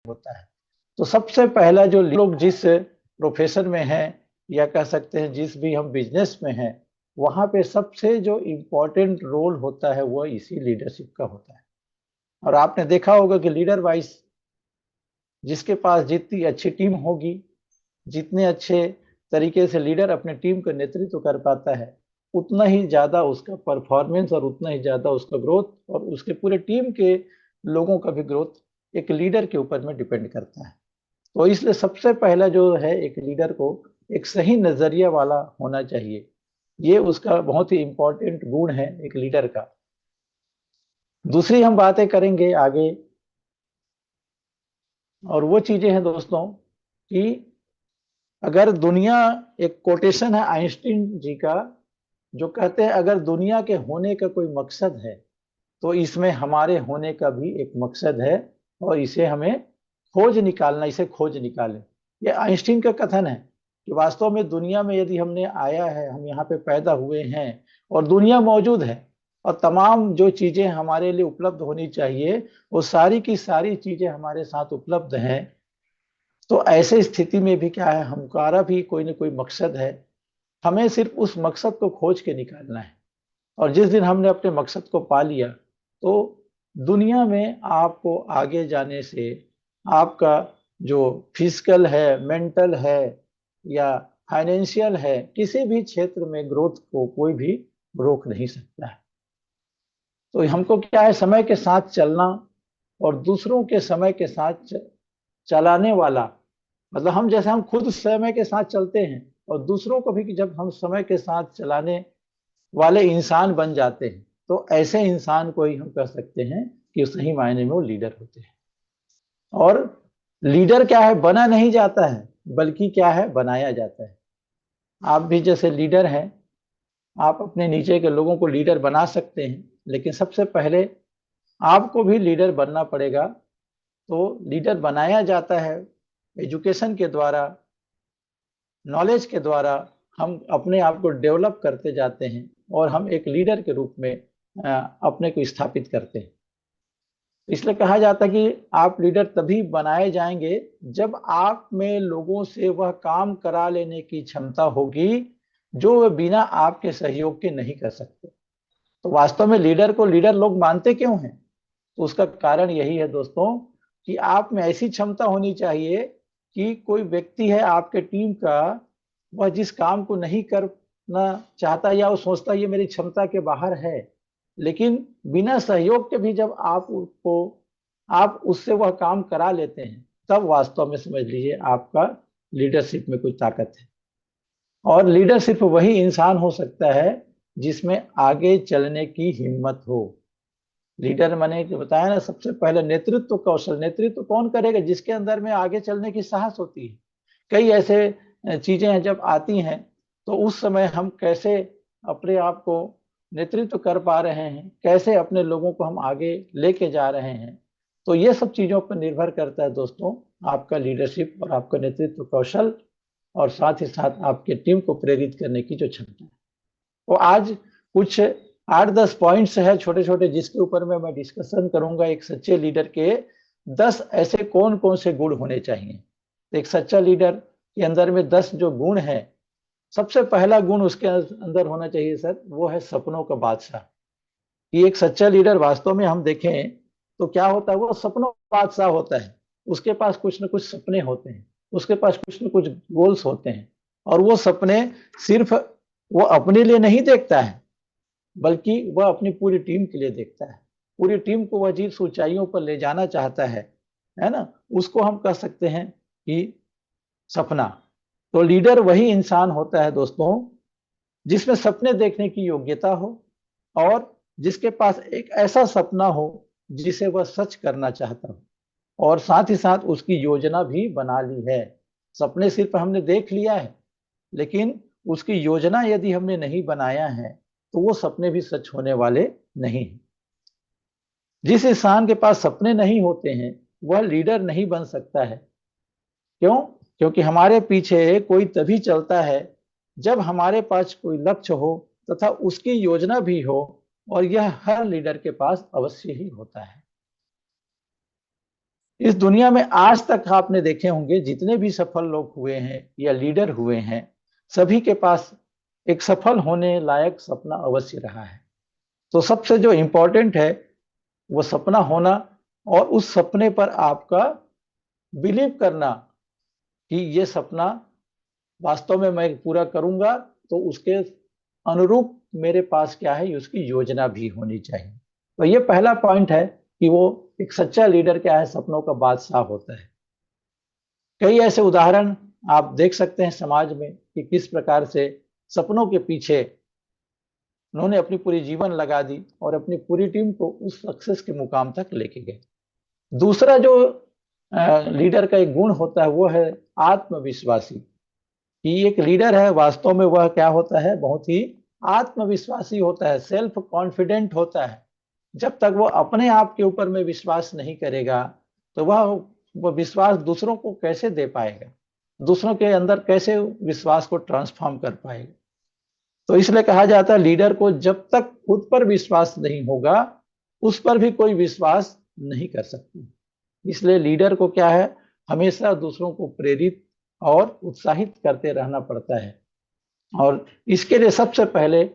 होता है। तो सबसे पहला जो लोग जिस प्रोफेशन में हैं या कह सकते हैं जिस भी हम बिजनेस में हैं, वहां पे सबसे जो इम्पोर्टेंट रोल होता है वो इसी लीडरशिप का होता है। और आपने देखा होगा कि लीडर वाइज जिसके पास जितनी अच्छी टीम होगी, जितने अच्छे तरीके से लीडर अपने टीम का नेतृत्व कर पाता है, उतना ही ज्यादा उसका परफॉर्मेंस और उतना ही ज्यादा उसका ग्रोथ और उसके पूरे टीम के लोगों का भी ग्रोथ एक लीडर के ऊपर में डिपेंड करता है। तो इसलिए सबसे पहला जो है एक लीडर को एक सही नजरिया वाला होना चाहिए। ये उसका बहुत ही इंपॉर्टेंट गुण है एक लीडर का। दूसरी हम बातें करेंगे आगे, और वो चीजें हैं दोस्तों कि अगर दुनिया, एक कोटेशन है आइंस्टीन जी का जो कहते हैं अगर दुनिया के होने का कोई मकसद है तो इसमें हमारे होने का भी एक मकसद है, और इसे हमें खोज निकालना, इसे खोज निकालें। ये आइंस्टीन का कथन है कि वास्तव में दुनिया में यदि हमने आया है, हम यहाँ पे पैदा हुए हैं और दुनिया मौजूद है और तमाम जो चीजें हमारे लिए उपलब्ध होनी चाहिए वो सारी की सारी चीजें हमारे साथ उपलब्ध हैं, तो ऐसे स्थिति में भी क्या है, हमारा भी कोई ना कोई मकसद है। हमें सिर्फ उस मकसद को खोज के निकालना है। और जिस दिन हमने अपने मकसद को पा लिया तो दुनिया में आपको आगे जाने से आपका जो फिजिकल है, मेंटल है या फाइनेंशियल है, किसी भी क्षेत्र में ग्रोथ को कोई भी रोक नहीं सकता है। तो हमको क्या है, समय के साथ चलना और दूसरों के समय के साथ चलाने वाला, मतलब हम जैसे हम खुद समय के साथ चलते हैं और दूसरों को भी जब हम समय के साथ चलाने वाले इंसान बन जाते हैं तो ऐसे इंसान को ही हम कह सकते हैं कि सही मायने में वो लीडर होते हैं। और लीडर क्या है, बना नहीं जाता है बल्कि क्या है, बनाया जाता है। आप भी जैसे लीडर हैं, आप अपने नीचे के लोगों को लीडर बना सकते हैं, लेकिन सबसे पहले आपको भी लीडर बनना पड़ेगा। तो लीडर बनाया जाता है एजुकेशन के द्वारा, नॉलेज के द्वारा। हम अपने आप को डेवलप करते जाते हैं और हम एक लीडर के रूप में अपने को स्थापित करते हैं। इसलिए कहा जाता है कि आप लीडर तभी बनाए जाएंगे जब आप में लोगों से वह काम करा लेने की क्षमता होगी जो वे बिना आपके सहयोग के नहीं कर सकते। तो वास्तव में लीडर को लीडर लोग मानते क्यों हैं? तो उसका कारण यही है दोस्तों कि आप में ऐसी क्षमता होनी चाहिए कि कोई व्यक्ति है आपके टीम का, वह जिस काम को नहीं करना चाहता या वो सोचता ये मेरी क्षमता के बाहर है, लेकिन बिना सहयोग के भी जब आप उससे वह काम करा लेते हैं, तब वास्तव में समझ लीजिए आपका लीडरशिप में कुछ ताकत है। और लीडर सिर्फ वही इंसान हो सकता है जिसमें आगे चलने की हिम्मत हो। लीडर मैंने बताया ना, सबसे पहले नेतृत्व कौशल। नेतृत्व कौन करेगा? जिसके अंदर में आगे चलने की साहस होती है। कई ऐसे चीजें हैं जब आती हैं तो उस समय हम कैसे अपने आप को नेतृत्व कर पा रहे हैं, कैसे अपने लोगों को हम आगे लेके जा रहे हैं। तो ये सब चीजों पर निर्भर करता है दोस्तों आपका लीडरशिप और आपका नेतृत्व कौशल, और साथ ही साथ आपके टीम को प्रेरित करने की जो क्षमता है। तो आज कुछ 8-10 पॉइंट्स है छोटे छोटे जिसके ऊपर में मैं डिस्कशन करूंगा। एक सच्चे लीडर के 10 ऐसे कौन कौन से गुण होने चाहिए। तो एक सच्चा लीडर के अंदर में 10 जो गुण है, सबसे पहला गुण उसके अंदर होना चाहिए सर, वो है सपनों का बादशाह। कि एक सच्चा लीडर वास्तव में हम देखें तो क्या होता है, वो सपनों का बादशाह होता है। उसके पास कुछ ना कुछ सपने होते हैं, उसके पास कुछ ना कुछ गोल्स होते हैं, और वो सपने सिर्फ वो अपने लिए नहीं देखता है बल्कि वह अपनी पूरी टीम के लिए देखता है। पूरी टीम को वह जिस ऊंचाइयों पर ले जाना चाहता है ना, उसको हम कह सकते हैं कि सपना। तो लीडर वही इंसान होता है दोस्तों जिसमें सपने देखने की योग्यता हो, और जिसके पास एक ऐसा सपना हो जिसे वह सच करना चाहता हो, और साथ ही साथ उसकी योजना भी बना ली है। सपने सिर्फ हमने देख लिया है, लेकिन उसकी योजना यदि हमने नहीं बनाया है तो वो सपने भी सच होने वाले नहीं हैं। जिस इंसान के पास सपने नहीं होते हैं वह लीडर नहीं बन सकता है। क्यों? क्योंकि हमारे पीछे कोई तभी चलता है जब हमारे पास कोई लक्ष्य हो तथा उसकी योजना भी हो, और यह हर लीडर के पास अवश्य ही होता है। इस दुनिया में आज तक आपने देखे होंगे जितने भी सफल लोग हुए हैं या लीडर हुए हैं, सभी के पास एक सफल होने लायक सपना अवश्य रहा है। तो सबसे जो इम्पोर्टेंट है वो सपना होना, और उस सपने पर आपका बिलीव करना कि ये सपना वास्तव में मैं पूरा करूंगा, तो उसके अनुरूप मेरे पास क्या है, उसकी योजना भी होनी चाहिए। तो ये पहला पॉइंट है कि वो एक सच्चा लीडर क्या है, सपनों का बादशाह होता है। कई ऐसे उदाहरण आप देख सकते हैं समाज में कि किस प्रकार से सपनों के पीछे उन्होंने अपनी पूरी जीवन लगा दी और अपनी पूरी टीम को उस सक्सेस के मुकाम तक लेके गए। दूसरा जो लीडर का एक गुण होता है वो है आत्मविश्वासी। कि एक लीडर है वास्तव में वह क्या होता है, बहुत ही आत्मविश्वासी होता है, सेल्फ कॉन्फिडेंट होता है। जब तक वो अपने आप के ऊपर में विश्वास नहीं करेगा तो वह विश्वास दूसरों को कैसे दे पाएगा, दूसरों के अंदर कैसे विश्वास को ट्रांसफॉर्म कर पाएगा। तो इसलिए कहा जाता है लीडर को जब तक खुद पर विश्वास नहीं होगा उस पर भी कोई विश्वास नहीं कर सकता। इसलिए लीडर को क्या है, हमेशा दूसरों को प्रेरित और उत्साहित करते रहना पड़ता है। और इसके लिए सबसे पहले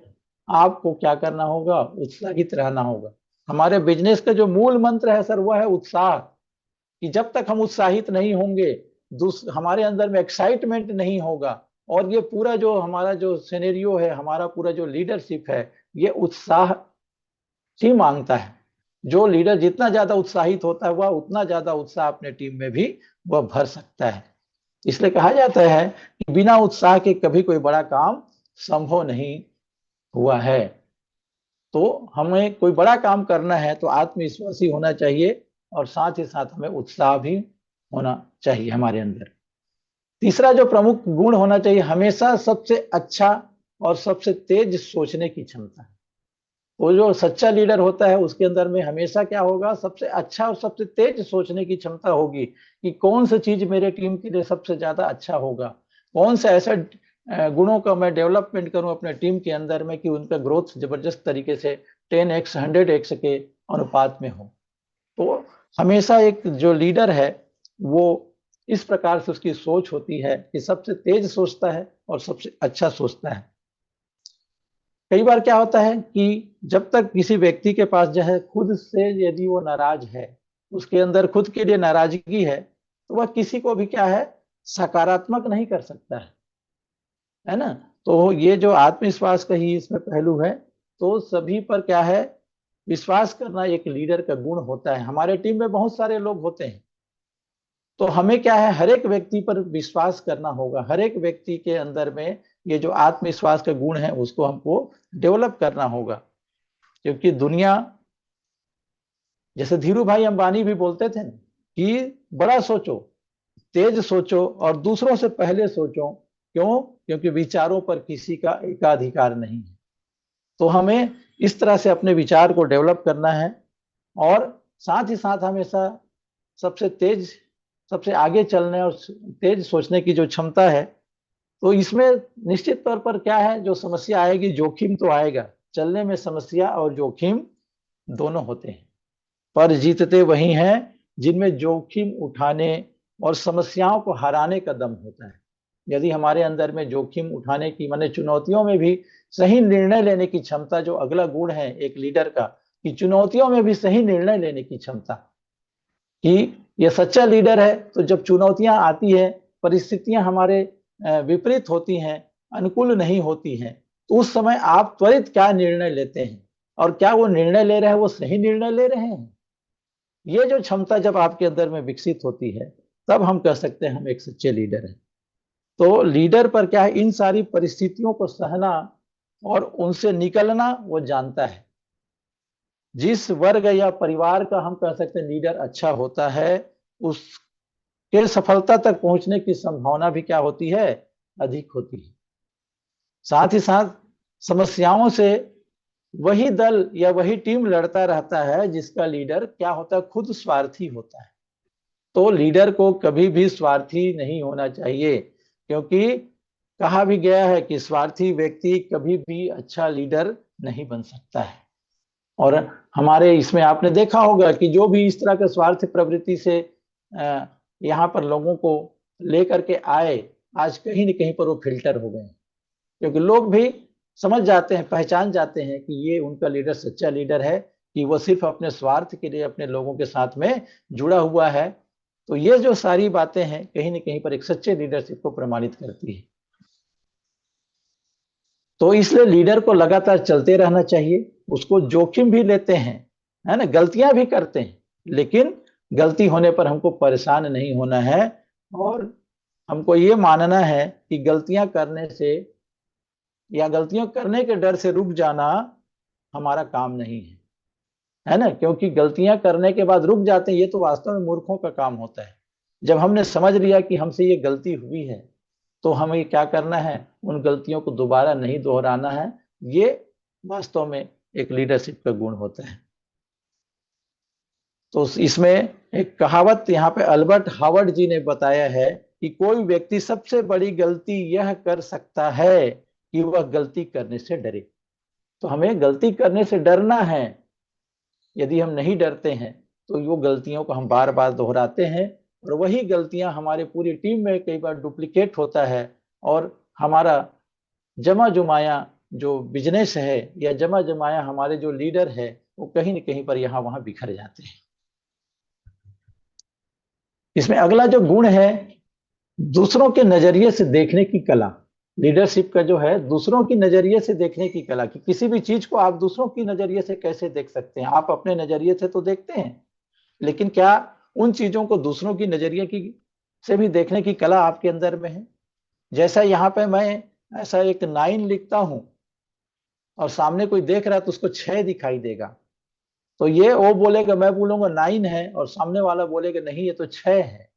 आपको क्या करना होगा, उत्साहित रहना होगा। हमारे बिजनेस का जो मूल मंत्र है सर, वह है उत्साह। कि जब तक हम उत्साहित नहीं होंगे, हमारे अंदर में एक्साइटमेंट नहीं होगा, और ये पूरा जो हमारा जो सिनेरियो है, हमारा पूरा जो लीडरशिप है, ये उत्साह ही मांगता है। जो लीडर जितना ज्यादा उत्साहित होता है वह उतना ज्यादा उत्साह अपने टीम में भी वह भर सकता है। इसलिए कहा जाता है कि बिना उत्साह के कभी कोई बड़ा काम संभव नहीं हुआ है। तो हमें कोई बड़ा काम करना है तो आत्मविश्वासी होना चाहिए, और साथ ही साथ हमें उत्साह भी होना चाहिए हमारे अंदर। तीसरा जो प्रमुख गुण होना चाहिए, हमेशा सबसे अच्छा और सबसे तेज सोचने की क्षमता। वो जो सच्चा लीडर होता है उसके अंदर में हमेशा क्या होगा, सबसे अच्छा और सबसे तेज सोचने की क्षमता होगी कि कौन सी चीज मेरे टीम के लिए सबसे ज्यादा अच्छा होगा, कौन सा ऐसा गुणों का मैं डेवलपमेंट करूं अपने टीम के अंदर में कि उनका ग्रोथ जबरदस्त तरीके से 10x 100x के अनुपात में हो। तो हमेशा एक जो लीडर है वो इस प्रकार से उसकी सोच होती है कि सबसे तेज सोचता है और सबसे अच्छा सोचता है। कई बार क्या होता है कि जब तक किसी व्यक्ति के पास जो है खुद से यदि वो नाराज है, उसके अंदर खुद के लिए नाराजगी है, तो वह किसी को भी क्या है, सकारात्मक नहीं कर सकता है ना। तो ये जो आत्मविश्वास का ही इसमें पहलू है। तो सभी पर क्या है, विश्वास करना एक लीडर का गुण होता है। हमारे टीम में बहुत सारे लोग होते हैं, तो हमें क्या है, हर एक व्यक्ति पर विश्वास करना होगा। हर एक व्यक्ति के अंदर में ये जो आत्मविश्वास का गुण है उसको हमको डेवलप करना होगा। क्योंकि दुनिया, जैसे धीरू भाई अंबानी भी बोलते थे कि बड़ा सोचो, तेज सोचो और दूसरों से पहले सोचो। क्यों? क्योंकि विचारों पर किसी का एकाधिकार नहीं है। तो हमें इस तरह से अपने विचार को डेवलप करना है, और साथ ही साथ हमेशा सबसे तेज, सबसे आगे चलने और तेज सोचने की जो क्षमता है, तो इसमें निश्चित तौर पर क्या है, जो समस्या आएगी, जोखिम तो आएगा। चलने में समस्या और जोखिम दोनों होते हैं, पर जीतते वही हैं जिनमें जोखिम उठाने और समस्याओं को हराने का दम होता है। यदि हमारे अंदर में जोखिम उठाने की, माने चुनौतियों में भी सही निर्णय लेने की क्षमता, जो अगला गुण है एक लीडर का, कि चुनौतियों में भी सही निर्णय लेने की क्षमता। कि ये सच्चा लीडर है तो जब चुनौतियां आती है, परिस्थितियां हमारे विपरीत होती हैं, अनुकूल नहीं होती हैं, तो उस समय आप त्वरित क्या निर्णय लेते हैं, और क्या वो निर्णय ले रहे हैं वो सही निर्णय ले रहे हैं। ये जो क्षमता जब आपके अंदर में विकसित होती है, तब हम कह सकते हैं हम एक सच्चे लीडर हैं। तो लीडर पर क्या है, इन सारी परिस्थितियों को सहना और उनसे निकलना वो जानता है। जिस वर्ग या परिवार का हम कह सकते हैं लीडर अच्छा होता है, उसके सफलता तक पहुंचने की संभावना भी क्या होती है, अधिक होती है। साथ ही साथ समस्याओं से वही दल या वही टीम लड़ता रहता है जिसका लीडर क्या होता है, खुद स्वार्थी होता है। तो लीडर को कभी भी स्वार्थी नहीं होना चाहिए, क्योंकि कहा भी गया है कि स्वार्थी व्यक्ति कभी भी अच्छा लीडर नहीं बन सकता है। और हमारे इसमें आपने देखा होगा कि जो भी इस तरह के स्वार्थ प्रवृत्ति से यहाँ पर लोगों को लेकर के आए, आज कहीं न कहीं पर वो फिल्टर हो गए हैं, क्योंकि लोग भी समझ जाते हैं, पहचान जाते हैं कि ये उनका लीडर सच्चा लीडर है, कि वो सिर्फ अपने स्वार्थ के लिए अपने लोगों के साथ में जुड़ा हुआ है। तो ये जो सारी बातें हैं कहीं न कहीं पर एक सच्चे लीडरशिप को प्रमाणित करती है। तो इसलिए लीडर को लगातार चलते रहना चाहिए, उसको जोखिम भी लेते हैं, है ना, गलतियां भी करते हैं, लेकिन गलती होने पर हमको परेशान नहीं होना है, और हमको ये मानना है कि गलतियां करने से या गलतियां करने के डर से रुक जाना हमारा काम नहीं है ना, क्योंकि गलतियां करने के बाद रुक जाते हैं, ये तो वास्तव में मूर्खों का काम होता है। जब हमने समझ लिया कि हमसे ये गलती हुई है, तो हमें क्या करना है, उन गलतियों को दोबारा नहीं दोहराना है। ये वास्तव में एक लीडरशिप का गुण होता है। तो इसमें एक कहावत यहाँ पे अल्बर्ट हावर्ड जी ने बताया है कि कोई व्यक्ति सबसे बड़ी गलती यह कर सकता है कि वह गलती करने से डरे। तो हमें गलती करने से डरना है। यदि हम नहीं डरते हैं तो वो गलतियों को हम बार बार दोहराते हैं, और वही गलतियां हमारे पूरी टीम में कई बार डुप्लीकेट होता है, और हमारा जमा जुमाया जो बिजनेस है या जमा जमाया हमारे जो लीडर है, वो कहीं न कहीं पर यहाँ वहां बिखर जाते हैं। इसमें अगला जो गुण है, दूसरों के नजरिए से देखने की कला। लीडरशिप का जो है, दूसरों की नजरिए से देखने की कला, कि किसी भी चीज को आप दूसरों की नजरिए से कैसे देख सकते हैं। आप अपने नजरिए से तो देखते हैं, लेकिन क्या उन चीजों को दूसरों की नजरिए की से भी देखने की कला आपके अंदर में है। जैसा यहाँ पे मैं ऐसा एक 9 लिखता हूं, और सामने कोई देख रहा है तो उसको 6 दिखाई देगा, तो ये वो बोलेगा, मैं बोलूंगा 9 है, और सामने वाला बोलेगा नहीं ये तो 6 है।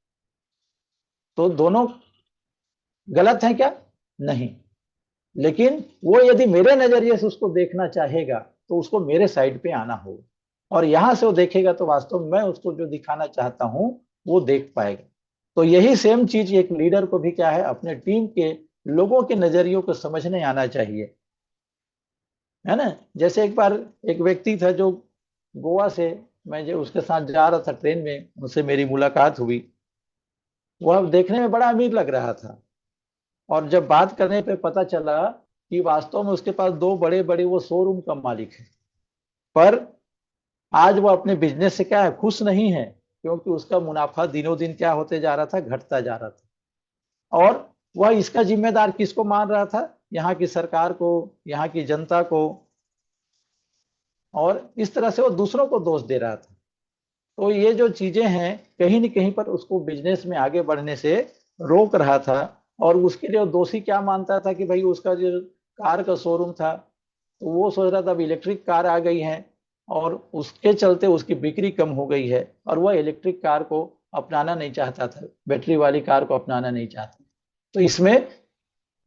तो दोनों गलत है क्या? नहीं। लेकिन वो यदि मेरे नजरिए से उसको देखना चाहेगा, तो उसको मेरे साइड पे आना होगा, और यहां से वो देखेगा तो वास्तव में मैं उसको जो दिखाना चाहता हूं वो देख पाएगा। तो यही सेम चीज एक लीडर को भी क्या है, अपने टीम के लोगों के नजरियों को समझने आना चाहिए, है ना। जैसे एक बार एक व्यक्ति था जो गोवा से, मैं जो उसके साथ जा रहा था ट्रेन में, उससे मेरी मुलाकात हुई। वह देखने में बड़ा अमीर लग रहा था, और जब बात करने पे पता चला कि वास्तव में उसके पास 2 बड़े बड़े वो शोरूम का मालिक है। पर आज वो अपने बिजनेस से क्या है, खुश नहीं है, क्योंकि उसका मुनाफा दिनों दिन क्या होते जा रहा था, घटता जा रहा था। और वह इसका जिम्मेदार किसको मान रहा था, यहाँ की सरकार को, यहाँ की जनता को, और इस तरह से वो दूसरों को दोष दे रहा था। तो ये जो चीजें हैं कहीं न कहीं पर उसको बिजनेस में आगे बढ़ने से रोक रहा था। और उसके लिए वो दोषी क्या मानता था कि भाई उसका जो कार का शोरूम था, तो वो सोच रहा था अब इलेक्ट्रिक कार आ गई है, और उसके चलते उसकी बिक्री कम हो गई है, और वह इलेक्ट्रिक कार को अपनाना नहीं चाहता था, बैटरी वाली कार को अपनाना नहीं चाहता। तो इसमें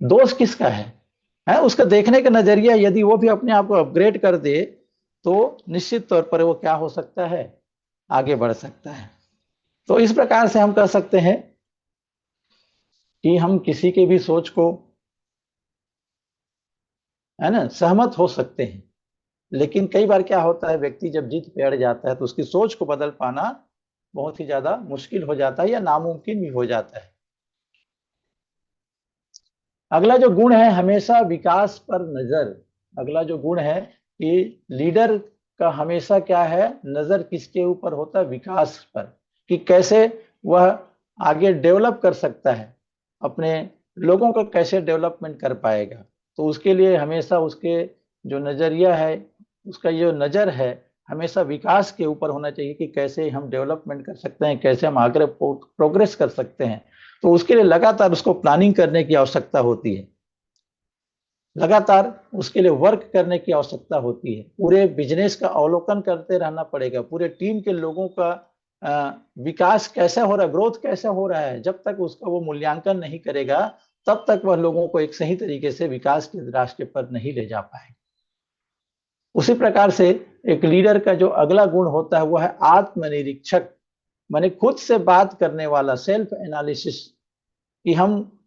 दोष किसका है उसका देखने का नजरिया यदि वो भी अपने आप को अपग्रेड कर दे, तो निश्चित तौर पर वो क्या हो सकता है, आगे बढ़ सकता है। तो इस प्रकार से हम कह सकते हैं कि हम किसी के भी सोच को, है ना, सहमत हो सकते हैं, लेकिन कई बार क्या होता है, व्यक्ति जब जिद पे अड़ जाता है तो उसकी सोच को बदल पाना बहुत ही ज्यादा मुश्किल हो जाता है, या नामुमकिन भी हो जाता है। अगला जो गुण है, हमेशा विकास पर नजर। अगला जो गुण है कि लीडर का हमेशा क्या है, नजर किसके ऊपर होता है, विकास पर, कि कैसे वह आगे डेवलप कर सकता है, अपने लोगों का कैसे डेवलपमेंट कर पाएगा। तो उसके लिए हमेशा उसके जो नजरिया है, उसका जो नजर है, हमेशा विकास के ऊपर होना चाहिए, कि कैसे हम डेवलपमेंट कर सकते हैं, कैसे हम आगे प्रोग्रेस कर सकते हैं। तो उसके लिए लगातार उसको प्लानिंग करने की आवश्यकता होती है, लगातार उसके लिए वर्क करने की आवश्यकता होती है, पूरे बिजनेस का अवलोकन करते रहना पड़ेगा, पूरे टीम के लोगों का विकास कैसे हो रहा है, ग्रोथ कैसे हो रहा है। जब तक उसका वो मूल्यांकन नहीं करेगा, तब तक वह लोगों को एक सही तरीके से विकास के रास्ते पर नहीं ले जा पाएगा। उसी प्रकार से एक लीडर का जो अगला गुण होता है, वह है आत्मनिरीक्षक, माने खुद से बात करने वाला, सेल्फ एनालिसिस, कि हम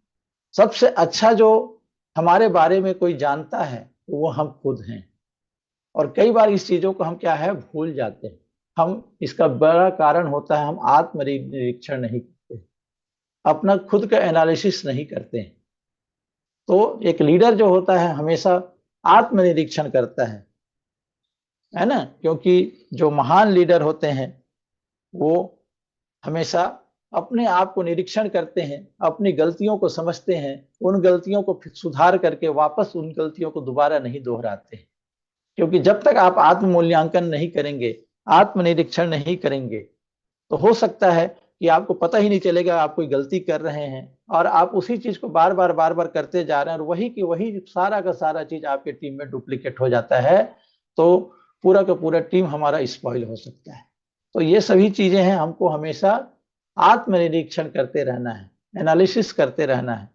सबसे अच्छा जो हमारे बारे में कोई जानता है वो हम खुद हैं। और कई बार इस चीजों को हम क्या है, भूल जाते हैं। हम इसका बड़ा कारण होता है हम आत्मनिरीक्षण नहीं करते, अपना खुद का एनालिसिस नहीं करते हैं। तो एक लीडर जो होता है हमेशा आत्मनिरीक्षण करता है ना, क्योंकि जो महान लीडर होते हैं वो हमेशा अपने आप को निरीक्षण करते हैं, अपनी गलतियों को समझते हैं, उन गलतियों को फिर सुधार करके वापस उन गलतियों को दोबारा नहीं दोहराते हैं। क्योंकि जब तक आप आत्म मूल्यांकन नहीं करेंगे, आत्मनिरीक्षण नहीं करेंगे, तो हो सकता है कि आपको पता ही नहीं चलेगा आप कोई गलती कर रहे हैं और आप उसी चीज को बार बार करते जा रहे हैं, और वही की वही सारा का सारा चीज आपके टीम में डुप्लीकेट हो जाता है, तो पूरा का पूरा टीम हमारा स्पॉइल हो सकता है। तो ये सभी चीजें हैं, हमको हमेशा आत्मनिरीक्षण करते रहना है, एनालिसिस करते रहना है।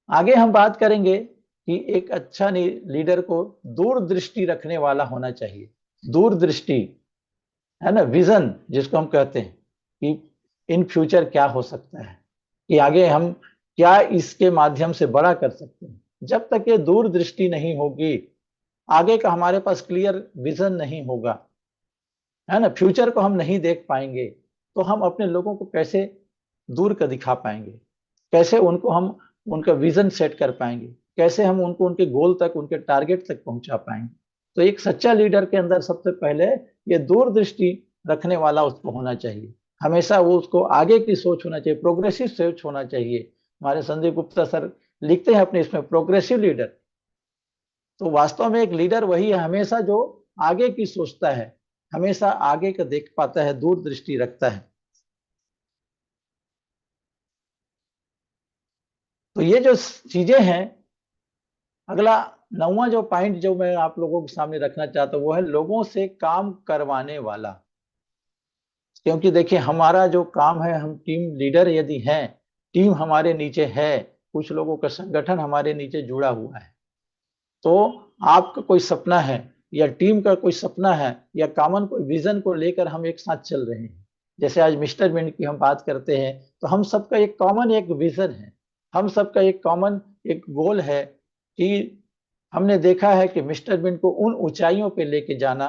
आगे हम बात करेंगे कि एक अच्छा लीडर को दूरदृष्टि रखने वाला होना चाहिए। दूरदृष्टि है ना, विजन जिसको हम कहते हैं कि इन फ्यूचर क्या हो सकता है, कि आगे हम क्या इसके माध्यम से बड़ा कर सकते हैं। जब तक ये दूरदृष्टि नहीं होगी, आगे का हमारे पास क्लियर विजन नहीं होगा, है ना, फ्यूचर को हम नहीं देख पाएंगे, तो हम अपने लोगों को कैसे दूर का दिखा पाएंगे, कैसे उनको हम उनका विजन सेट कर पाएंगे, कैसे हम उनको उनके गोल तक, उनके टारगेट तक पहुंचा पाएंगे। तो एक सच्चा लीडर के अंदर सबसे पहले ये दूरदृष्टि रखने वाला उसको होना चाहिए। हमेशा वो उसको आगे की सोच होना चाहिए, प्रोग्रेसिव सोच होना चाहिए। हमारे संदीप गुप्ता सर लिखते हैं अपने इसमें प्रोग्रेसिव लीडर। तो वास्तव में एक लीडर वही है हमेशा जो आगे की सोचता है, हमेशा आगे का देख पाता है, दूरदृष्टि रखता है। तो ये जो चीजें हैं, अगला 9वां जो पॉइंट जो मैं आप लोगों के सामने रखना चाहता हूं वो है लोगों से काम करवाने वाला। क्योंकि देखिए हमारा जो काम है, हम टीम लीडर यदि हैं, टीम हमारे नीचे है, कुछ लोगों का संगठन हमारे नीचे जुड़ा हुआ है, तो आपका कोई सपना है या टीम का कोई सपना है या कॉमन कोई विजन को लेकर हम एक साथ चल रहे हैं। जैसे आज मिस्टर बिन की हम बात करते हैं, तो हम सबका एक कॉमन एक विजन है, हम सबका एक कॉमन एक गोल है कि हमने देखा है कि मिस्टर बिन को उन ऊंचाइयों पे लेके जाना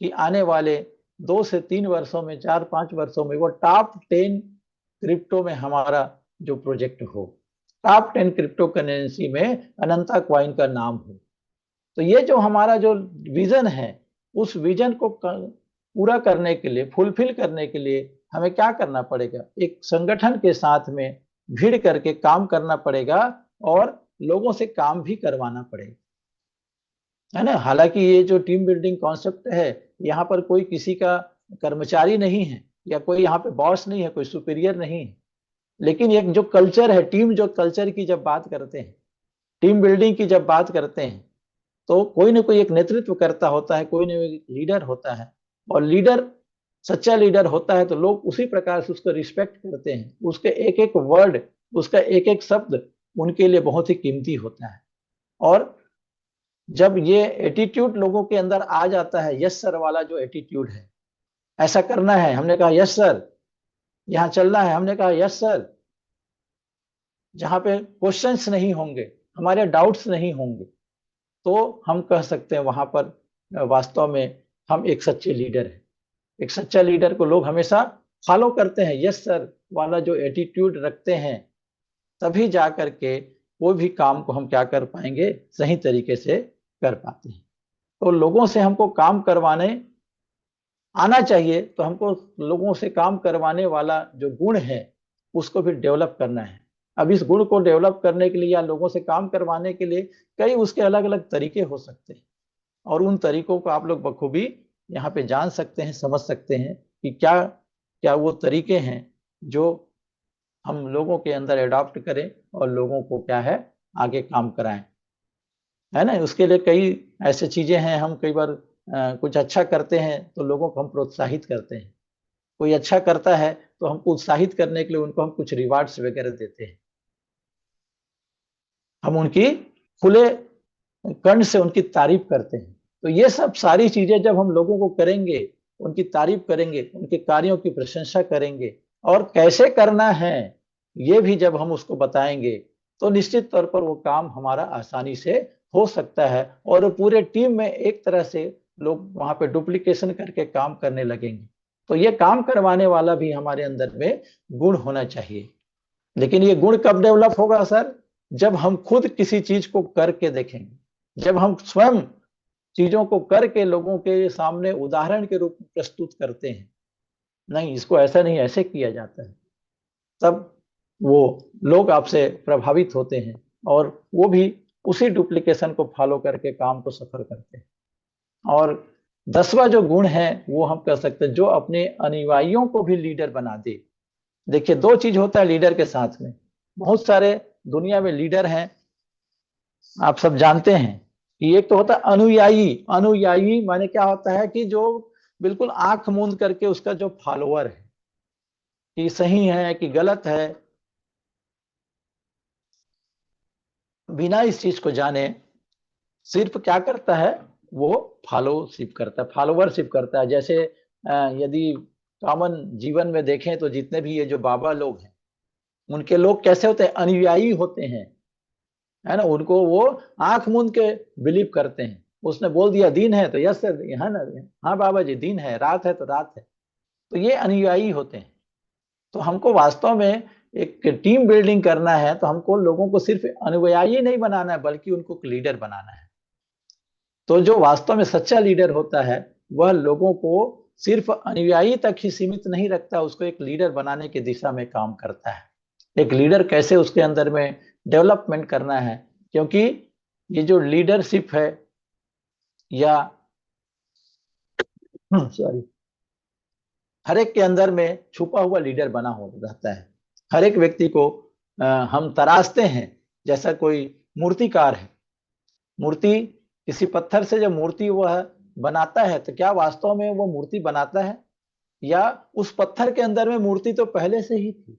कि आने वाले 2 से 3 वर्षों में, 4-5 वर्षों में वो टॉप 10 क्रिप्टो में हमारा जो प्रोजेक्ट हो, टॉप 10 क्रिप्टो करेंसी में अनंता क्वाइन का नाम हो। तो ये जो हमारा जो विजन है, उस विजन को पूरा करने के लिए, फुलफिल करने के लिए हमें क्या करना पड़ेगा, एक संगठन के साथ में भीड़ करके काम करना पड़ेगा और लोगों से काम भी करवाना पड़ेगा, है ना। हालांकि ये जो टीम बिल्डिंग कॉन्सेप्ट है, यहाँ पर कोई किसी का कर्मचारी नहीं है या कोई यहाँ पे बॉस नहीं है, कोई सुपीरियर नहीं है, लेकिन एक जो कल्चर है, टीम जो कल्चर की जब बात करते हैं, टीम बिल्डिंग की जब बात करते हैं, तो कोई ना कोई एक नेतृत्व करता होता है, कोई ना कोई लीडर होता है, और लीडर सच्चा लीडर होता है तो लोग उसी प्रकार से उसको रिस्पेक्ट करते हैं। उसके एक एक वर्ड, उसका एक एक शब्द उनके लिए बहुत ही कीमती होता है। और जब ये एटीट्यूड लोगों के अंदर आ जाता है, यस सर वाला जो एटीट्यूड है, ऐसा करना है, हमने कहा यस सर, यहाँ चलना है, हमने कहा यस सर, जहाँ पे क्वेश्चंस नहीं होंगे, हमारे डाउट्स नहीं होंगे, तो हम कह सकते हैं वहां पर वास्तव में हम एक सच्चे लीडर हैं। एक सच्चा लीडर को लोग हमेशा फॉलो करते हैं, यस सर वाला जो एटीट्यूड रखते हैं, तभी जा करके कोई भी काम को हम क्या कर पाएंगे, सही तरीके से कर पाते हैं। तो लोगों से हमको काम करवाने आना चाहिए, तो हमको लोगों से काम करवाने वाला जो गुण है उसको भी डेवलप करना है। अब इस गुण को डेवलप करने के लिए या लोगों से काम करवाने के लिए कई उसके अलग अलग तरीके हो सकते हैं, और उन तरीकों को आप लोग बखूबी यहाँ पे जान सकते हैं, समझ सकते हैं कि क्या क्या वो तरीके हैं जो हम लोगों के अंदर एडॉप्ट करें और लोगों को क्या है आगे काम कराएं, है ना। उसके लिए कई ऐसे चीजें हैं, हम कई बार कुछ अच्छा करते हैं तो लोगों को हम प्रोत्साहित करते हैं, कोई अच्छा करता है तो हमको उत्साहित करने के लिए उनको हम कुछ रिवार्ड्स वगैरह देते हैं, हम उनकी खुले कर्ण से उनकी तारीफ करते हैं। तो ये सब सारी चीजें जब हम लोगों को करेंगे, उनकी तारीफ करेंगे, उनके कार्यों की प्रशंसा करेंगे, और कैसे करना है ये भी जब हम उसको बताएंगे, तो निश्चित तौर पर वो काम हमारा आसानी से हो सकता है, और पूरे टीम में एक तरह से लोग वहां पे डुप्लीकेशन करके काम करने लगेंगे। तो ये काम करवाने वाला भी हमारे अंदर में गुण होना चाहिए। लेकिन ये गुण कब डेवलप होगा सर? जब हम खुद किसी चीज को करके देखेंगे, जब हम स्वयं चीजों को करके लोगों के सामने उदाहरण के रूप में प्रस्तुत करते हैं, नहीं इसको ऐसा नहीं ऐसे किया जाता है, तब वो लोग आपसे प्रभावित होते हैं और वो भी उसी डुप्लीकेशन को फॉलो करके काम को सफल करते हैं। और 10वां जो गुण है वो हम कह सकते हैं जो अपने अनुयायियों को भी लीडर बना दे। देखिए, दो चीज होता है लीडर के साथ में। बहुत सारे दुनिया में लीडर हैं, आप सब जानते हैं कि एक तो होता है अनुयायी। अनुयायी माने क्या होता है कि जो बिल्कुल आंख मूंद करके उसका जो फॉलोअर है कि सही है कि गलत है, बिना इस चीज को जाने सिर्फ क्या करता है, वो फॉलोशिप करता है, फॉलोवरशिप करता है। जैसे यदि कॉमन जीवन में देखें तो जितने भी ये जो बाबा लोग हैं, उनके लोग कैसे होते हैं? अनुयायी होते हैं, है ना। उनको वो आंख मूंद के बिलीव करते हैं। उसने बोल दिया दिन है तो यस सर, है ना, हाँ बाबा जी दिन है, रात है तो रात है। तो ये अनुयायी होते हैं। तो हमको वास्तव में एक टीम बिल्डिंग करना है तो हमको लोगों को सिर्फ अनुयायी नहीं बनाना है, बल्कि उनको लीडर बनाना है। तो जो वास्तव में सच्चा लीडर होता है वह लोगों को सिर्फ अनुयायी तक ही सीमित नहीं रखता, उसको एक लीडर बनाने की दिशा में काम करता है। एक लीडर कैसे उसके अंदर में डेवलपमेंट करना है, क्योंकि ये जो लीडरशिप है या सॉरी, हर एक के अंदर में छुपा हुआ लीडर बना हो रहता है। हर एक व्यक्ति को हम तराशते हैं। जैसा कोई मूर्तिकार है, मूर्ति किसी पत्थर से जब मूर्ति वह बनाता है तो क्या वास्तव में वो मूर्ति बनाता है, या उस पत्थर के अंदर में मूर्ति तो पहले से ही थी।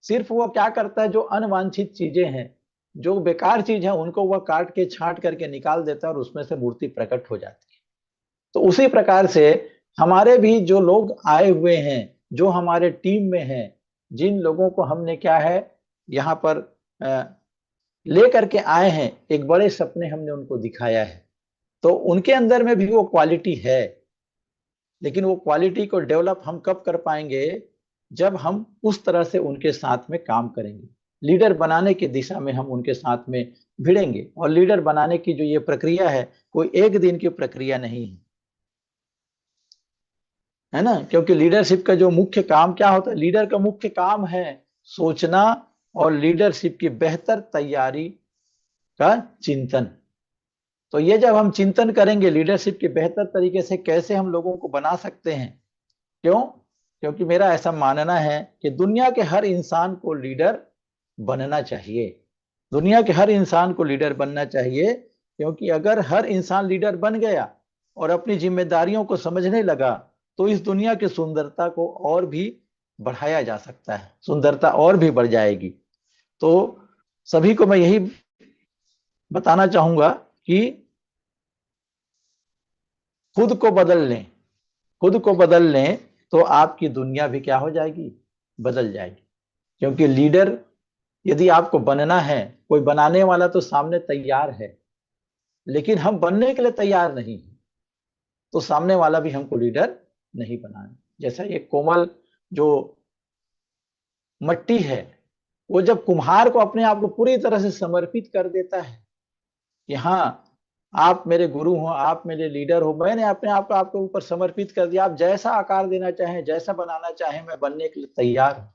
सिर्फ वो क्या करता है, जो अनवांछित चीजें हैं, जो बेकार चीज है, उनको वह काट के छांट करके निकाल देता है और उसमें से मूर्ति प्रकट हो जाती है। तो उसी प्रकार से हमारे भी जो लोग आए हुए हैं, जो हमारे टीम में हैं, जिन लोगों को हमने क्या है यहाँ पर ले करके आए हैं, एक बड़े सपने हमने उनको दिखाया है, तो उनके अंदर में भी वो क्वालिटी है। लेकिन वो क्वालिटी को डेवलप हम कब कर पाएंगे? जब हम उस तरह से उनके साथ में काम करेंगे, लीडर बनाने की दिशा में हम उनके साथ में भिड़ेंगे। और लीडर बनाने की जो ये प्रक्रिया है, कोई एक दिन की प्रक्रिया नहीं है ना। क्योंकि लीडरशिप का जो मुख्य काम क्या होता है? लीडर का मुख्य काम है सोचना और लीडरशिप की बेहतर तैयारी का चिंतन। तो ये जब हम चिंतन करेंगे लीडरशिप के बेहतर तरीके से कैसे हम लोगों को बना सकते हैं, क्यों? क्योंकि मेरा ऐसा मानना है कि दुनिया के हर इंसान को लीडर बनना चाहिए। दुनिया के हर इंसान को लीडर बनना चाहिए, क्योंकि अगर हर इंसान लीडर बन गया और अपनी जिम्मेदारियों को समझने लगा तो इस दुनिया की सुंदरता को और भी बढ़ाया जा सकता है, सुंदरता और भी बढ़ जाएगी। तो सभी को मैं यही बताना चाहूंगा कि खुद को बदल लें। खुद को बदल लें तो आपकी दुनिया भी क्या हो जाएगी? बदल जाएगी। क्योंकि लीडर यदि आपको बनना है, कोई बनाने वाला तो सामने तैयार है, लेकिन हम बनने के लिए तैयार नहीं, तो सामने वाला भी हमको लीडर नहीं बनाना। जैसा ये कोमल जो मट्टी है, वो जब कुम्हार को अपने आप को पूरी तरह से समर्पित कर देता है कि हाँ आप मेरे गुरु हो, आप मेरे लीडर हो, मैंने अपने आप को आपके ऊपर समर्पित कर दिया, आप जैसा आकार देना चाहें, जैसा बनाना चाहें, मैं बनने के लिए तैयार हूं,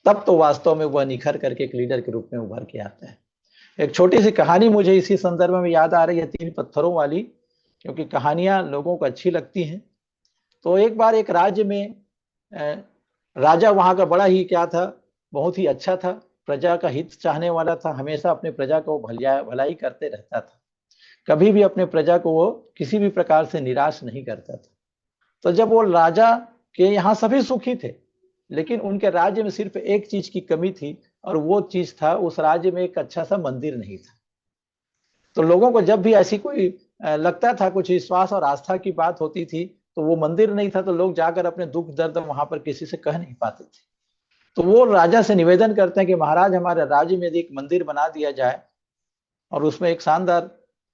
तब तो वास्तव में वह निखर करके एक लीडर के रूप में उभर के आता है। एक छोटी सी कहानी मुझे इसी संदर्भ में याद आ रही है, 3 पत्थरों वाली, क्योंकि कहानियां लोगों को अच्छी लगती हैं। तो एक बार एक राज्य में राजा वहां का बड़ा ही क्या था, बहुत ही अच्छा था, प्रजा का हित चाहने वाला था, हमेशा अपने प्रजा को भलाई करते रहता था, कभी भी अपने प्रजा को वो किसी भी प्रकार से निराश नहीं करता था। तो जब वो राजा के यहाँ सभी सुखी थे, लेकिन उनके राज्य में सिर्फ एक चीज की कमी थी, और वो चीज था उस राज्य में एक अच्छा सा मंदिर नहीं था। तो लोगों को जब भी ऐसी कोई लगता था, कुछ विश्वास और आस्था की बात होती थी, तो वो मंदिर नहीं था, तो लोग जाकर अपने दुख दर्द वहां पर किसी से कह नहीं पाते थे। तो वो राजा से निवेदन करते हैं कि महाराज हमारे राज्य में यदि एक मंदिर बना दिया जाए और उसमें एक शानदार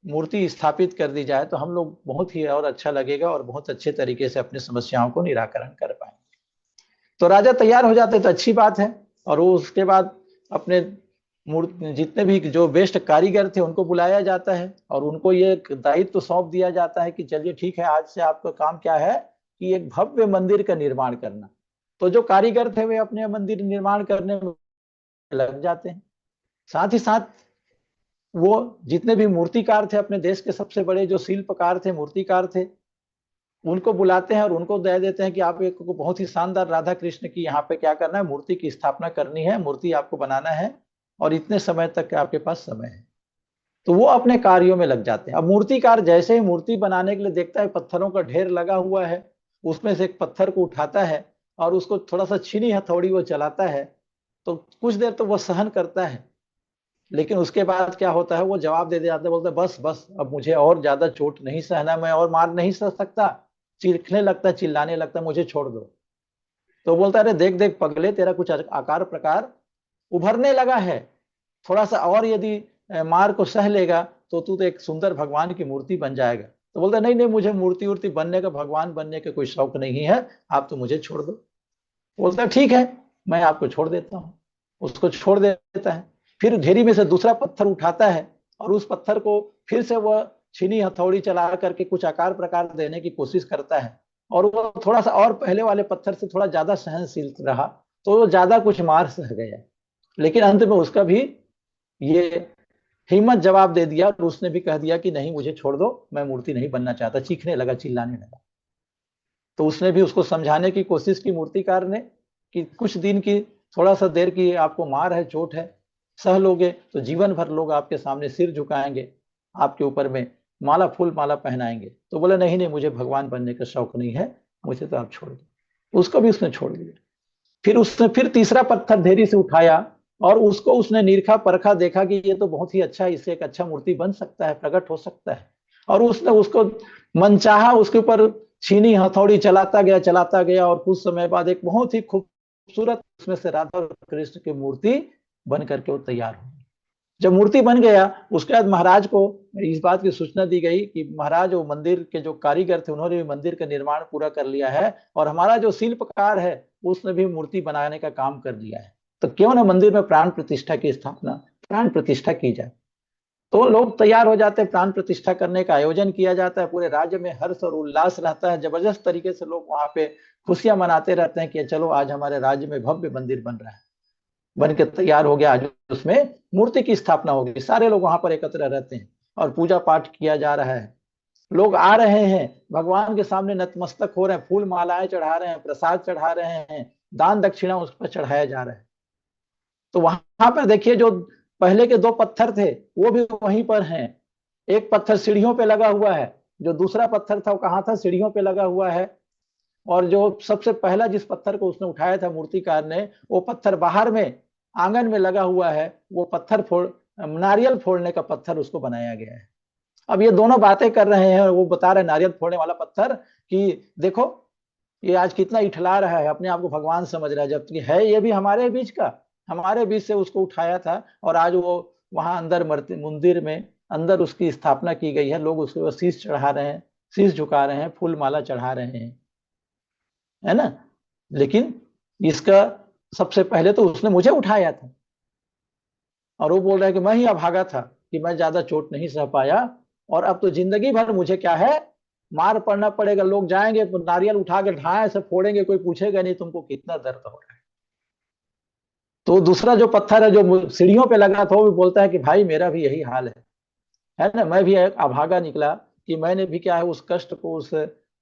मूर्ति स्थापित कर दी जाए तो हम लोग बहुत ही और अच्छा लगेगा और बहुत अच्छे तरीके से अपनी समस्याओं को निराकरण कर पाएंगे। तो राजा तैयार हो जाते तो अच्छी बात है। और वो उसके बाद अपने जितने भी जो बेस्ट कारीगर थे उनको बुलाया जाता है और उनको ये दायित्व तो सौंप दिया जाता है कि चलिए ठीक है, आज से आपका काम क्या है कि एक भव्य मंदिर का निर्माण करना। तो जो कारीगर थे वे अपने मंदिर निर्माण करने में लग जाते हैं। साथ ही साथ वो जितने भी मूर्तिकार थे, अपने देश के सबसे बड़े जो शिल्पकार थे, मूर्तिकार थे, उनको बुलाते हैं और उनको दे देते हैं कि आप एक को बहुत ही शानदार राधा कृष्ण की यहाँ पे क्या करना है, मूर्ति की स्थापना करनी है, मूर्ति आपको बनाना है और इतने समय तक आपके पास समय है। तो वो अपने कार्यों में लग जाते हैं। अब मूर्तिकार जैसे ही मूर्ति बनाने के लिए देखता है पत्थरों का ढेर लगा हुआ है, उसमें से एक पत्थर को उठाता है और उसको थोड़ा सा छीनी हथौड़ी वो चलाता है। तो कुछ देर तो वो सहन करता है, लेकिन उसके बाद क्या होता है, वो जवाब दे जाता है, बोलता है बस बस अब मुझे और ज्यादा चोट नहीं सहना, मैं और मार नहीं सह सकता। चीखने लगता है, चिल्लाने लगता है, मुझे छोड़ दो। तो बोलता है अरे देख देख पगले, तेरा कुछ आकार प्रकार उभरने लगा है, थोड़ा सा और यदि मार को सह लेगा तो तू तो एक सुंदर भगवान की मूर्ति बन जाएगा। तो बोलता है नहीं नहीं, मुझे मूर्ति वूर्ति बनने का, भगवान बनने का कोई शौक नहीं है, आप तो मुझे छोड़ दो। बोलता है ठीक है, मैं आपको छोड़ देता हूँ। उसको छोड़ देता है। फिर ढेरी में से दूसरा पत्थर उठाता है और उस पत्थर को फिर से वह छीनी हथौड़ी चला करके कुछ आकार प्रकार देने की कोशिश करता है। और वो थोड़ा सा और पहले वाले पत्थर से थोड़ा ज्यादा सहनशील रहा, तो वो ज्यादा कुछ मार सह गया। लेकिन अंत में उसका भी ये हिम्मत जवाब दे दिया और उसने भी कह दिया कि नहीं, मुझे छोड़ दो, मैं मूर्ति नहीं बनना चाहता। चीखने लगा, चिल्लाने लगा। तो उसने भी उसको समझाने की कोशिश की, मूर्तिकार ने, कि कुछ दिन की, थोड़ा सा देर की आपको मार है, चोट है, सह लोगे तो जीवन भर लोग आपके सामने सिर झुकाएंगे, आपके ऊपर में माला फूल माला पहनाएंगे। तो बोले नहीं नहीं, मुझे भगवान बनने का शौक नहीं है, मुझे तो आप छोड़ दो। उसको भी उसने छोड़ दिया। फिर उसने फिर तीसरा पत्थर धैर्य से उठाया और उसको उसने निरखा परखा, देखा कि ये तो बहुत ही अच्छा है, इससे एक अच्छा मूर्ति बन सकता है, प्रकट हो सकता है। और उसने उसको मनचाहा उसके ऊपर छीनी हथौड़ी चलाता गया और कुछ समय बाद एक बहुत ही खूबसूरत उसमें से राधा और कृष्ण की मूर्ति बन करके वो तैयार हो। जब मूर्ति बन गया उसके बाद महाराज को इस बात की सूचना दी गई कि महाराज, वो मंदिर के जो कारीगर थे उन्होंने भी मंदिर का निर्माण पूरा कर लिया है और हमारा जो शिल्पकार है उसने भी मूर्ति बनाने का काम कर लिया है, तो क्यों ना मंदिर में प्राण प्रतिष्ठा की स्थापना, प्राण प्रतिष्ठा की जाए। तो लोग तैयार हो जाते हैं, प्राण प्रतिष्ठा करने का आयोजन किया जाता है, पूरे राज्य में हर्ष और उल्लास रहता है, जबरदस्त तरीके से लोग वहां पे खुशियां मनाते रहते हैं कि चलो आज हमारे राज्य में भव्य मंदिर बन रहा है, बन के तैयार हो गया, आज उसमें मूर्ति की स्थापना होगी। सारे लोग वहां पर एकत्र रहते हैं और पूजा पाठ किया जा रहा है। लोग आ रहे हैं, भगवान के सामने नतमस्तक हो रहे हैं, फूल मालाएं चढ़ा रहे हैं, प्रसाद चढ़ा रहे हैं, दान दक्षिणा उस पर चढ़ाया जा रहा है। तो वहां पर देखिए, जो पहले के दो पत्थर थे वो भी वहीं पर हैं। एक पत्थर सीढ़ियों पे लगा हुआ है, जो दूसरा पत्थर था वो कहाँ था, सीढ़ियों पे लगा हुआ है। और जो सबसे पहला जिस पत्थर को उसने उठाया था मूर्तिकार ने, वो पत्थर बाहर में आंगन में लगा हुआ है। वो पत्थर नारियल फोड़ने का पत्थर उसको बनाया गया है। अब ये दोनों बातें कर रहे हैं और वो बता रहे हैं, नारियल फोड़ने वाला पत्थर, कि देखो ये आज कितना इठला रहा है, अपने आप को भगवान समझ रहा है, जबकि है ये भी हमारे बीच का, हमारे बीच से उसको उठाया था और आज वो वहां अंदर मंदिर में अंदर उसकी स्थापना की गई है। लोग उसको शीश चढ़ा रहे हैं, शीश झुका रहे हैं, फूल माला चढ़ा रहे हैं, है ना। लेकिन इसका सबसे पहले तो उसने मुझे उठाया था और वो बोल रहा है कि मैं ही अभागा था, कि मैं ज्यादा चोट नहीं सह पाया और अब तो जिंदगी भर मुझे क्या है, मार पड़ना पड़ेगा। लोग जाएंगे नारियल उठा के ढाए से फोड़ेंगे, कोई पूछेगा नहीं तुमको कितना दर्द हो रहा है। तो दूसरा जो पत्थर है जो सीढ़ियों पे लगा था वो भी बोलता है कि भाई मेरा भी यही हाल है ना, मैं भी एक अभागा निकला, कि मैंने भी क्या है उस कष्ट को, उस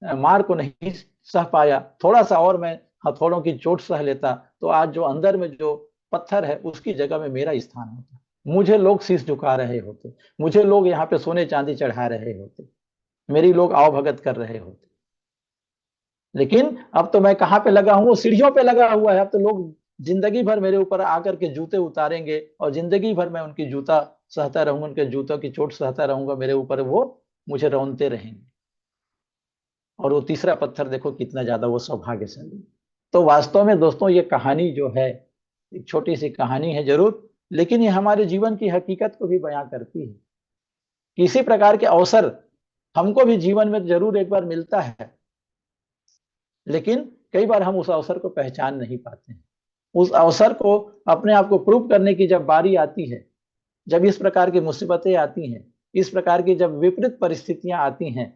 मार को नहीं सह पाया, थोड़ा सा और मैं हथौड़ों की चोट सह लेता तो आज जो अंदर में जो पत्थर है उसकी जगह में मेरा स्थान होता, मुझे लोग शीश झुका रहे होते, मुझे लोग यहाँ पे सोने चांदी चढ़ा रहे होते, मेरी लोग आवभगत कर रहे होते। लेकिन अब तो मैं कहाँ पे लगा हूँ, वो सीढ़ियों पे लगा हुआ है। अब तो लोग जिंदगी भर मेरे ऊपर आकर के जूते उतारेंगे और जिंदगी भर मैं उनकी जूता सहता रहूंगा, उनके जूतों की चोट सहता रहूंगा, मेरे ऊपर वो मुझे रौनते रहेंगे। और वो तीसरा पत्थर देखो कितना ज्यादा वो सौभाग्यशाली। तो वास्तव में दोस्तों ये कहानी जो है, एक छोटी सी कहानी है जरूर, लेकिन ये हमारे जीवन की हकीकत को भी बयां करती है। किसी प्रकार के अवसर हमको भी जीवन में जरूर एक बार मिलता है, लेकिन कई बार हम उस अवसर को पहचान नहीं पाते हैं। उस अवसर को अपने आप को प्रूव करने की जब बारी आती है, जब इस प्रकार की मुसीबतें आती हैं, इस प्रकार की जब विपरीत परिस्थितियां आती हैं,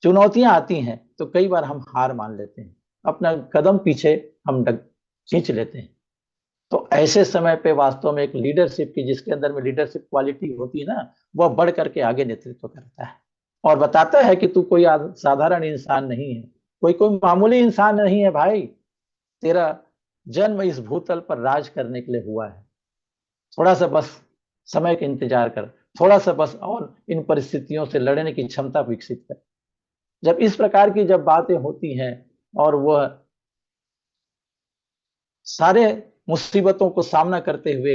चुनौतियां आती हैं, तो कई बार हम हार मान लेते हैं, अपना कदम पीछे हम खींच लेते हैं। तो ऐसे समय पे वास्तव में एक लीडरशिप की, जिसके अंदर में लीडरशिप क्वालिटी होती है ना, वह बढ़ करके आगे नेतृत्व करता है और बताता है कि तू कोई साधारण इंसान नहीं है, कोई कोई मामूली इंसान नहीं है भाई, तेरा जन्म इस भूतल पर राज करने के लिए हुआ है। थोड़ा सा बस समय का इंतजार कर, थोड़ा सा बस और इन परिस्थितियों से लड़ने की क्षमता विकसित कर। जब इस प्रकार की जब बातें होती हैं और वह सारे मुसीबतों को सामना करते हुए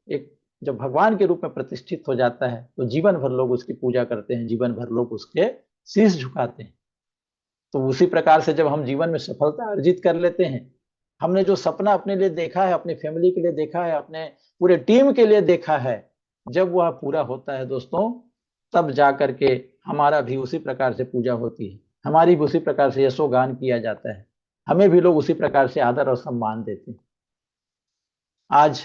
एक जब भगवान के रूप में प्रतिष्ठित हो जाता है, तो जीवन भर लोग उसकी पूजा करते हैं, जीवन भर लोग उसके शीश झुकाते हैं। तो उसी प्रकार से जब हम जीवन में सफलता अर्जित कर लेते हैं, हमने जो सपना अपने लिए देखा है, अपनी फैमिली के लिए देखा है, अपने पूरे टीम के लिए देखा है, जब वह पूरा होता है दोस्तों, तब जा करके हमारा भी उसी प्रकार से पूजा होती है, हमारी भी उसी प्रकार से यशोगान किया जाता है, हमें भी लोग उसी प्रकार से आदर और सम्मान देते हैं। आज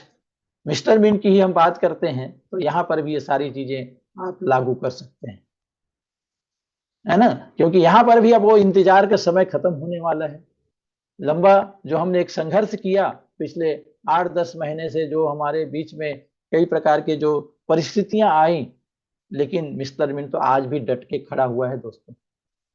मिस्टर बीन की ही हम बात करते हैं, तो यहाँ पर भी ये सारी चीजें आप लागू कर सकते हैं, है ना, क्योंकि यहाँ पर भी अब वो इंतजार का समय खत्म होने वाला है। लंबा जो हमने एक संघर्ष किया पिछले 8-10 महीने से, जो हमारे बीच में कई प्रकार के जो परिस्थितियां आई, लेकिन मिस्टर बीन तो आज भी डट के खड़ा हुआ है दोस्तों।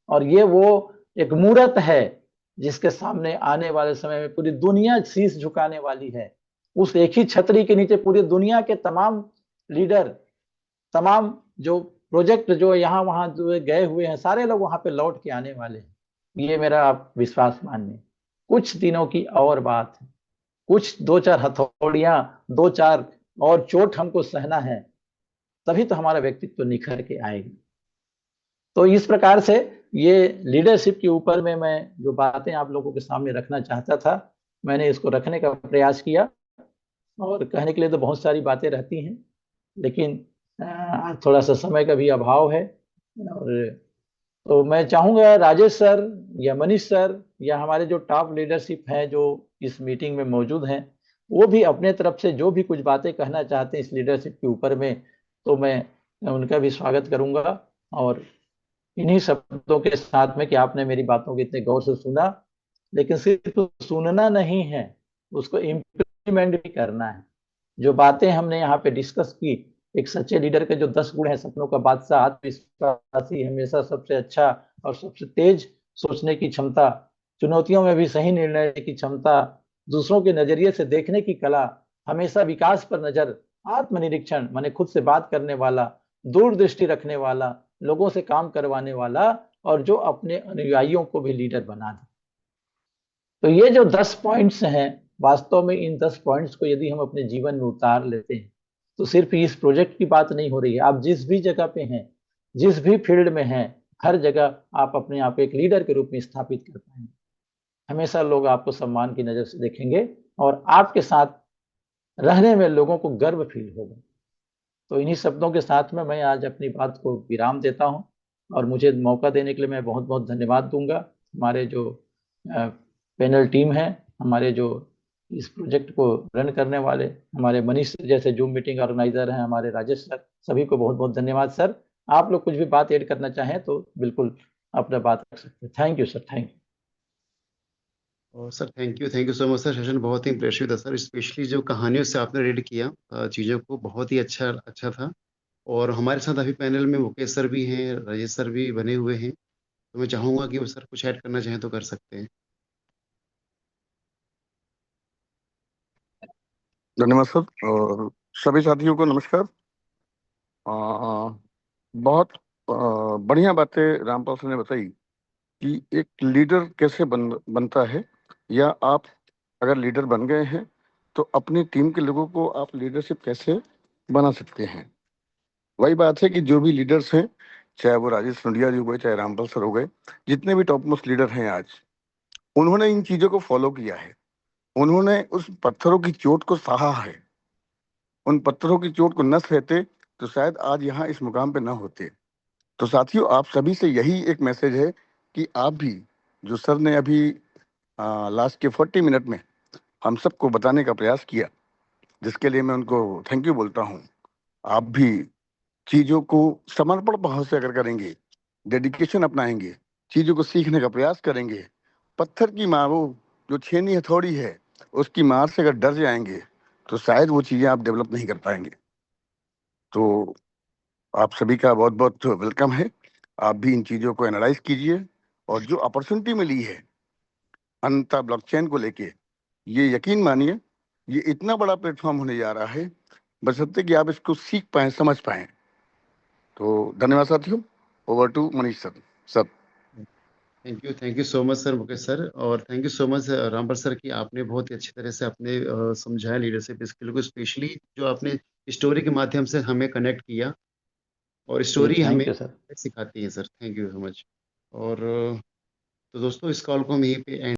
और ये वो एक मूर्त है जिसके सामने आने वाले समय में पूरी दुनिया शीश झुकाने वाली है। उस एक ही छतरी के नीचे पूरी दुनिया के तमाम लीडर, तमाम जो प्रोजेक्ट जो यहाँ वहां जो गए हुए हैं, सारे लोग वहां पे लौट के आने वाले हैं। ये मेरा आप विश्वास मानिए, कुछ दिनों की और बात है, कुछ 2-4 हथौड़ियां, 2-4 और चोट हमको सहना है, तभी तो हमारा व्यक्तित्व निखर के आएगा। तो इस प्रकार से ये लीडरशिप के ऊपर में मैं जो बातें आप लोगों के सामने रखना चाहता था, मैंने इसको रखने का प्रयास किया। और कहने के लिए तो बहुत सारी बातें रहती हैं, लेकिन थोड़ा सा समय का भी अभाव है। और तो मैं चाहूंगा राजेश सर या मनीष सर या हमारे जो टॉप लीडरशिप हैं जो इस मीटिंग में मौजूद हैं, वो भी अपने तरफ से जो भी कुछ बातें कहना चाहते हैं इस लीडरशिप के ऊपर में, तो मैं उनका भी स्वागत करूंगा। और इन्हीं शब्दों के साथ में कि आपने मेरी बातों को इतने गौर से सुना, लेकिन सिर्फ सुनना नहीं है, उसको इम्प्लीमेंट भी करना है। जो बातें हमने यहाँ पे डिस्कस की, एक सच्चे लीडर के जो 10 गुण है, सपनों का बादशाह, आत्मविश्वासी, हमेशा सबसे अच्छा और सबसे तेज सोचने की क्षमता, चुनौतियों में भी सही निर्णय की क्षमता, दूसरों के नजरिए से देखने की कला, हमेशा विकास पर नजर, आत्मनिरीक्षण माने खुद से बात करने वाला, दूरदृष्टि रखने वाला, लोगों से काम करवाने वाला, और जो अपने अनुयायियों को भी लीडर बना दे। तो ये जो 10 पॉइंट्स हैं, वास्तव में इन 10 पॉइंट्स को यदि हम अपने जीवन में उतार लेते हैं, तो सिर्फ इस प्रोजेक्ट की बात नहीं हो रही है। आप जिस भी जगह पे हैं, जिस भी फील्ड में हैं, हर जगह आप अपने आप एक लीडर के रूप में स्थापित कर पाएंगे। हमेशा लोग आपको सम्मान की नजर से देखेंगे और आपके साथ रहने में लोगों को गर्व फील होगा। तो इन्हीं शब्दों के साथ में मैं आज अपनी बात को विराम देता हूं, और मुझे मौका देने के लिए मैं बहुत बहुत धन्यवाद दूंगा हमारे जो पैनल टीम है, हमारे जो इस प्रोजेक्ट को रन करने वाले, हमारे मनीष जैसे जूम मीटिंग ऑर्गेनाइजर हैं, हमारे राजेश सर, सभी को बहुत बहुत धन्यवाद। सर, आप लोग कुछ भी बात ऐड करना चाहें तो बिल्कुल अपना बात रख सकते हैं। Thank you sir, thank you. और sir thank you so much sir. Session बहुत ही इंप्रेसिव था सर, स्पेशली जो कहानियों से आपने रीड किया चीज़ों को, बहुत ही अच्छा था। और हमारे साथ अभी पैनल में मुकेश सर भी हैं, राजेश सर भी बने हुए हैं, तो मैं चाहूँगा कि वो सर कुछ ऐड करना चाहें तो कर सकते हैं। धन्यवाद सर, और सभी साथियों को नमस्कार। बहुत बढ़िया बातें रामपाल सर ने बताई कि एक लीडर कैसे बनता है, या आप अगर लीडर बन गए हैं तो अपनी टीम के लोगों को आप लीडरशिप कैसे बना सकते हैं। वही बात है कि जो भी लीडर्स हैं, चाहे वो राजेश सिंधिया जी हो गए, चाहे रामपाल सर हो गए, जितने भी टॉप मोस्ट लीडर हैं आज, उन्होंने इन चीजों को फॉलो किया है। उन्होंने उस पत्थरों की चोट को सहा है। उन पत्थरों की चोट को न सहते तो शायद आज यहाँ इस मुकाम पे ना होते। तो साथियों, आप सभी से यही एक मैसेज है कि आप भी, जो सर ने अभी लास्ट के 40 मिनट में हम सबको बताने का प्रयास किया, जिसके लिए मैं उनको थैंक यू बोलता हूँ। आप भी चीजों को समर्पण भाव से अगर करेंगे, डेडिकेशन अपनाएंगे, चीजों को सीखने का प्रयास करेंगे, पत्थर की मारो जो छेनी हथौड़ी है उसकी मार से अगर डर जाएंगे तो शायद वो चीजें आप डेवलप नहीं कर पाएंगे। तो आप सभी का बहुत बहुत वेलकम है। आप भी इन चीजों को एनालाइज कीजिए, और जो अपॉर्चुनिटी मिली है अनंता ब्लॉकचेन को लेके, ये यकीन मानिए ये इतना बड़ा प्लेटफॉर्म होने जा रहा है, बशर्ते कि आप इसको सीख पाएं, समझ पाएं। तो धन्यवाद साथियों। Over to Manish sir. Sir thank you so much sir, Mukesh sir, और thank you so much Rampar sir कि आपने बहुत ही अच्छी तरह से अपने समझाया लीडरशिप स्किल को, स्पेशली जो आपने स्टोरी के माध्यम से हमें कनेक्ट किया, और जी स्टोरी थैंक हमें यू सर। सिखाती है sir. Thank you so much. और तो दोस्तों, इस कॉल को हम यहीं पे